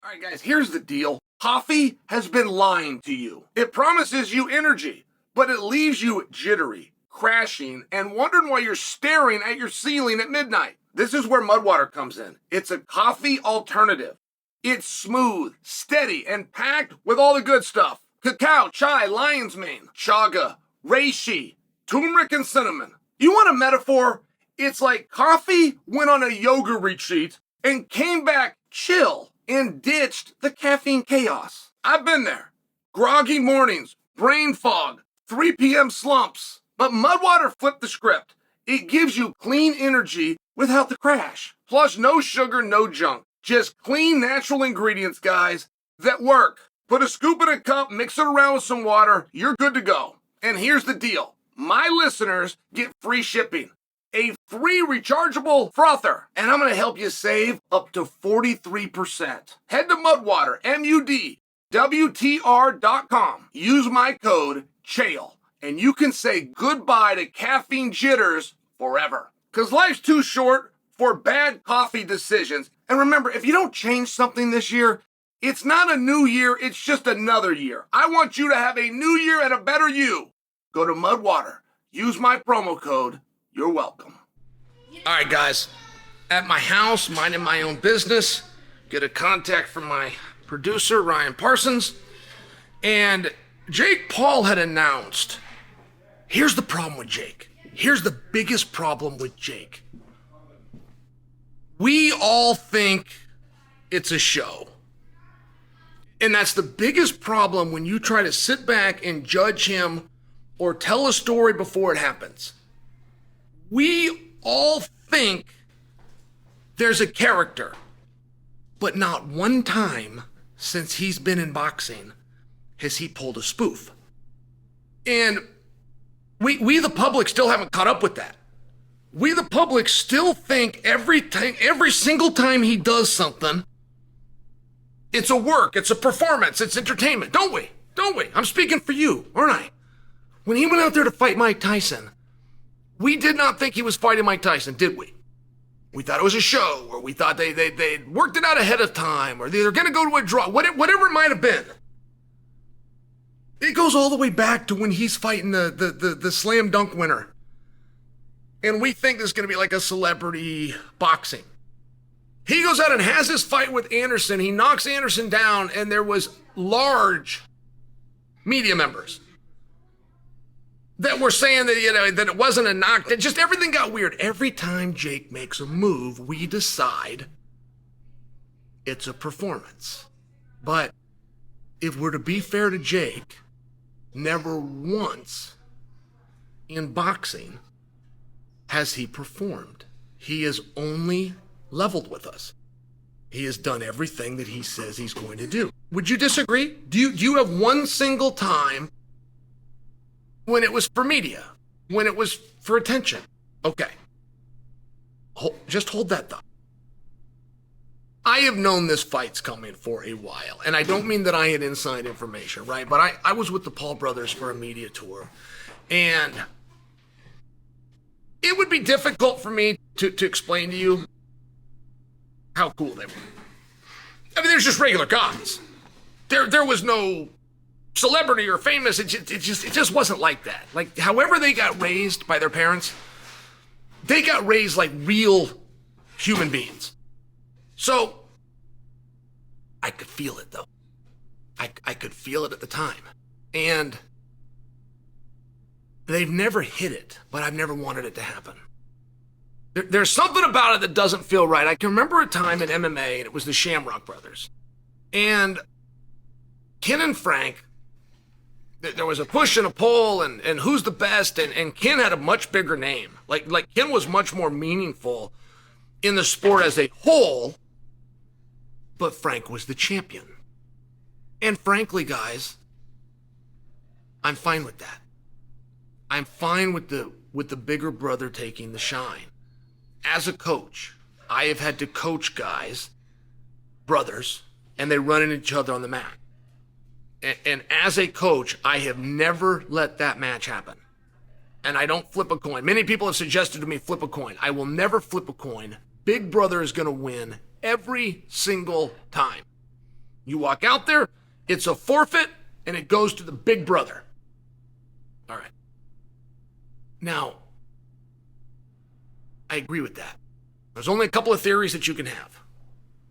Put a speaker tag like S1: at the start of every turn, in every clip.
S1: All right, guys, here's the deal. Coffee has been lying to you. It promises you energy, but it leaves you jittery, crashing, and wondering why you're staring at your ceiling at midnight. This is where Mudwater comes in. It's a coffee alternative. It's smooth, steady, and packed with all the good stuff. Cacao, chai, lion's mane, chaga, reishi, turmeric, and cinnamon. You want a metaphor? It's like coffee went on a yoga retreat and came back chill and ditched the caffeine chaos. I've been there. Groggy mornings, brain fog, 3 p.m. slumps. But Mudwater flipped the script. It gives you clean energy without the crash. Plus no sugar, no junk. Just clean, natural ingredients, guys, that work. Put a scoop in a cup, mix it around with some water, you're good to go. And here's the deal. My listeners get free shipping, a free rechargeable frother, and I'm going to help you save up to 43%. Head to Mudwater, MUDWTR.com. Use my code Chael, and you can say goodbye to caffeine jitters forever. Because life's too short for bad coffee decisions. And remember, if you don't change something this year, it's not a new year, it's just another year. I want you to have a new year and a better you. Go to Mudwater. Use my promo code. You're welcome. All right, guys. At my house, minding my own business, get a contact from my producer, Ryan Parsons, and Jake Paul had announced, here's the problem with Jake. Here's the biggest problem with Jake. We all think it's a show. And that's the biggest problem when you try to sit back and judge him or tell a story before it happens. We all think there's a character, but not one time since he's been in boxing has he pulled a spoof. And we the public still haven't caught up with that. We the public still think every single time he does something, it's a work, it's a performance, it's entertainment, don't we? Don't we? I'm speaking for you, aren't I? When he went out there to fight Mike Tyson, we did not think he was fighting Mike Tyson, did we? We thought it was a show, or we thought they worked it out ahead of time, or they were going to go to a draw, whatever it might have been. It goes all the way back to when he's fighting the slam dunk winner. And we think this is going to be like a celebrity boxing. He goes out and has this fight with Anderson. He knocks Anderson down, and there was large media members that were saying that, that it wasn't a knock. That just everything got weird. Every time Jake makes a move, we decide it's a performance. But if we're to be fair to Jake, never once in boxing has he performed. He has only leveled with us. He has done everything that he says he's going to do. Would you disagree? Do you have one single time when it was for media, when it was for attention? Okay. Just hold that thought. I have known this fight's coming for a while, and I don't mean that I had inside information, right? But I was with the Paul brothers for a media tour, and it would be difficult for me to explain to you how cool they were. I mean, there's just regular guys. There was no celebrity or famous. It just wasn't like that. Like, however they got raised by their parents, they got raised like real human beings. So I could feel it, though. I could feel it at the time. And they've never hit it, but I've never wanted it to happen. There's something about it that doesn't feel right. I can remember a time in MMA, and it was the Shamrock brothers. And Ken and Frank, there was a push and a pull, and who's the best, and Ken had a much bigger name. Like Ken was much more meaningful in the sport as a whole, but Frank was the champion. And frankly, guys, I'm fine with that. I'm fine with the bigger brother taking the shine. As a coach, I have had to coach guys, brothers, and they run into each other on the mat. And as a coach, I have never let that match happen. And I don't flip a coin. Many people have suggested to me flip a coin. I will never flip a coin. Big brother is going to win every single time. You walk out there, it's a forfeit, and it goes to the big brother. All right. Now, I agree with that. There's only a couple of theories that you can have,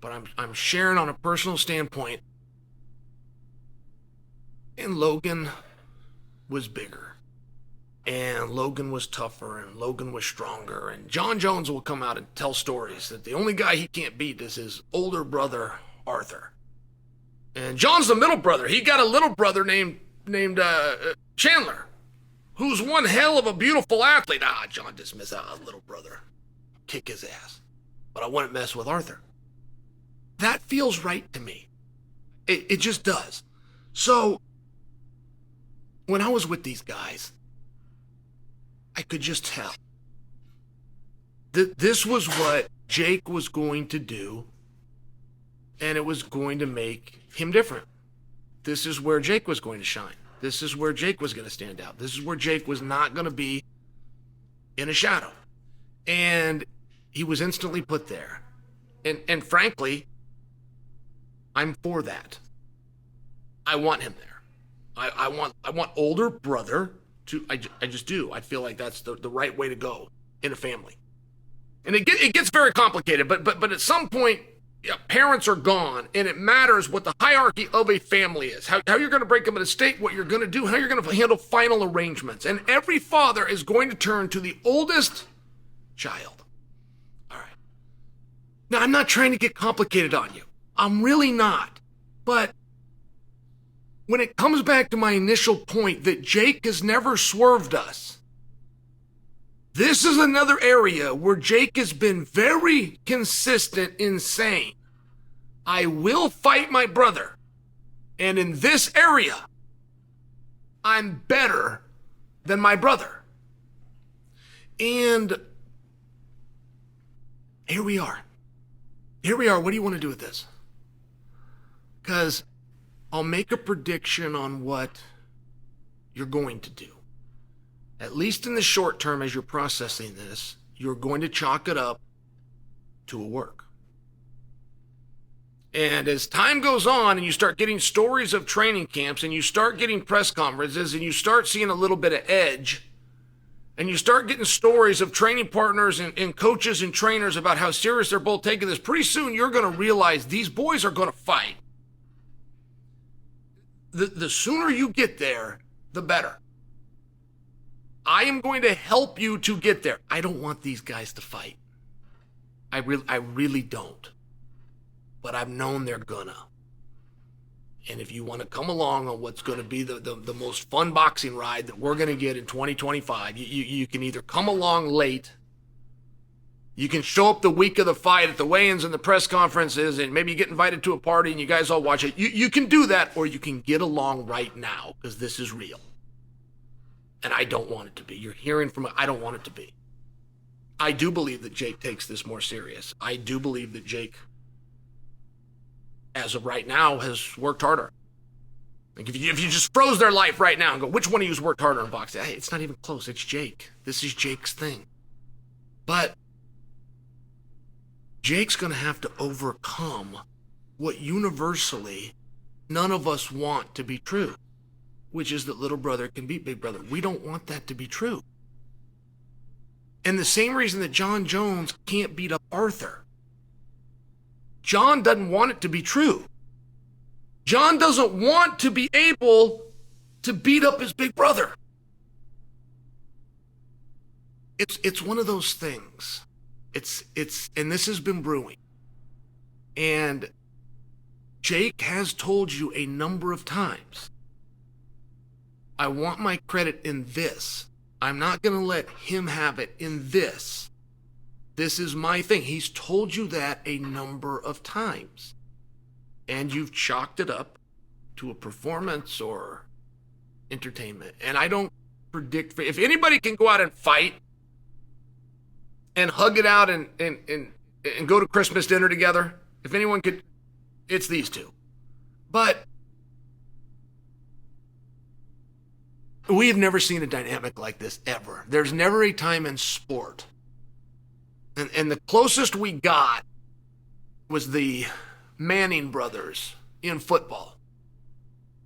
S1: but I'm sharing on a personal standpoint. And Logan was bigger, and Logan was tougher, and Logan was stronger, and Jon Jones will come out and tell stories that the only guy he can't beat is his older brother, Arthur. And Jon's the middle brother. He got a little brother named Chandler, who's one hell of a beautiful athlete. Jon dismissed little brother. Kick his ass. But I wouldn't mess with Arthur. That feels right to me. It just does. So, when I was with these guys, I could just tell that this was what Jake was going to do, and it was going to make him different. This is where Jake was going to shine. This is where Jake was going to stand out. This is where Jake was not going to be in a shadow. And he was instantly put there. And frankly, I'm for that. I want him there. I want older brother to, I just do. I feel like that's the right way to go in a family. And it gets very complicated, but at some point, parents are gone, and it matters what the hierarchy of a family is. How you're going to break up an estate, what you're going to do, how you're going to handle final arrangements. And every father is going to turn to the oldest child. All right. Now, I'm not trying to get complicated on you. I'm really not. But when it comes back to my initial point that Jake has never swerved us, this is another area where Jake has been very consistent in saying, I will fight my brother. And in this area, I'm better than my brother. And here we are. Here we are. What do you want to do with this? Because I'll make a prediction on what you're going to do. At least in the short term, as you're processing this, you're going to chalk it up to a work. And as time goes on and you start getting stories of training camps and you start getting press conferences and you start seeing a little bit of edge and you start getting stories of training partners and coaches and trainers about how serious they're both taking this, pretty soon you're going to realize these boys are going to fight. The sooner you get there, the better. I am going to help you to get there. I don't want these guys to fight. I really don't. But I've known they're gonna. And if you want to come along on what's going to be the most fun boxing ride that we're going to get in 2025, you can either come along late, you can show up the week of the fight at the weigh-ins and the press conferences, and maybe you get invited to a party and you guys all watch it. You can do that, or you can get along right now, because this is real. And I don't want it to be. You're hearing from it. I don't want it to be. I do believe that Jake takes this more serious. I do believe that Jake, as of right now, has worked harder. Like if you just froze their life right now and go, which one of you's worked harder in boxing? Hey, it's not even close. It's Jake. This is Jake's thing. But Jake's going to have to overcome what universally none of us want to be true, which is that little brother can beat big brother. We don't want that to be true. And the same reason that Jon Jones can't beat up Arthur. Jon doesn't want it to be true. Jon doesn't want to be able to beat up his big brother. It's one of those things. And this has been brewing. And Jake has told you a number of times, I want my credit in this. I'm not going to let him have it in this. This is my thing. He's told you that a number of times. And you've chalked it up to a performance or entertainment. And I don't predict, if anybody can go out and fight and hug it out and go to Christmas dinner together, if anyone could, it's these two. But we have never seen a dynamic like this ever. There's never a time in sport. And the closest we got was the Manning brothers in football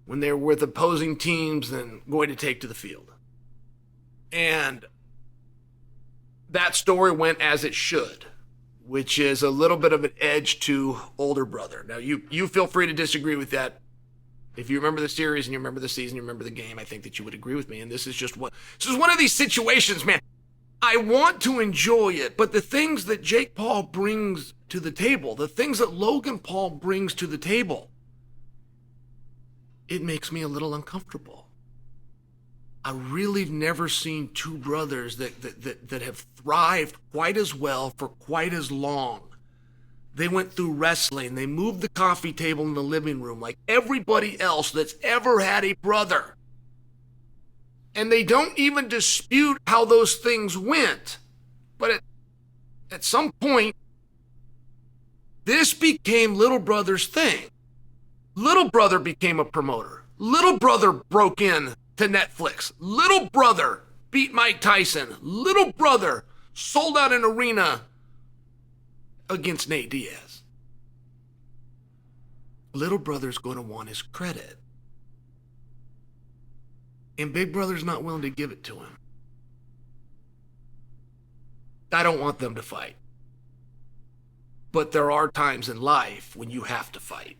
S1: when they were with opposing teams and going to take to the field. And that story went as it should, which is a little bit of an edge to older brother. Now, you feel free to disagree with that. If you remember the series and you remember the season, you remember the game, I think that you would agree with me. And this is one of these situations, man. I want to enjoy it, but the things that Jake Paul brings to the table, the things that Logan Paul brings to the table, it makes me a little uncomfortable. I really have never seen two brothers that have thrived quite as well for quite as long. They went through wrestling. They moved the coffee table in the living room like everybody else that's ever had a brother. And they don't even dispute how those things went. But at some point, this became little brother's thing. Little brother became a promoter. Little brother broke in to Netflix. Little brother beat Mike Tyson. Little brother sold out an arena against Nate Diaz. Little brother's going to want his credit. And big brother's not willing to give it to him. I don't want them to fight. But there are times in life when you have to fight.